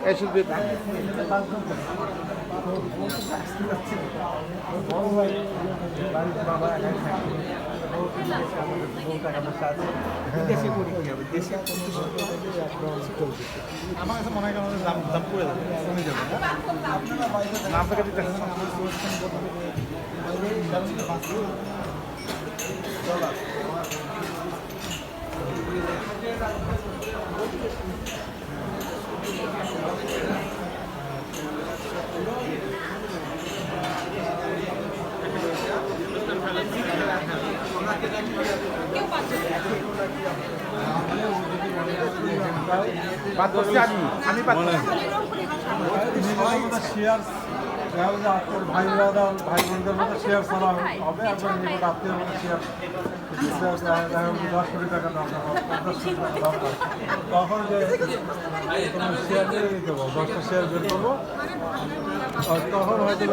এই শুধু বড় ভাই বাড়ির বাবা একাই থাকে টাকা পয়সা আছে দেশে করি কি হবে দেশে আমার কাছে মনে হয় আমাদের দাম দাম পড়ে যাবে কমে যাবে না আপনাকে দিতে আমি শেয়ার ভাই ভাই বোনদের মধ্যে শেয়ার ছাড়া হবে একবার নিকট আত্মীয় মধ্যে শেয়ার 10 কোটি টাকা দরকার 50 কোটি টাকা দরকার তখন যে শেয়ার নিয়ে নিতে পারবো 10টা শেয়ার বের করবো তখন হয়তো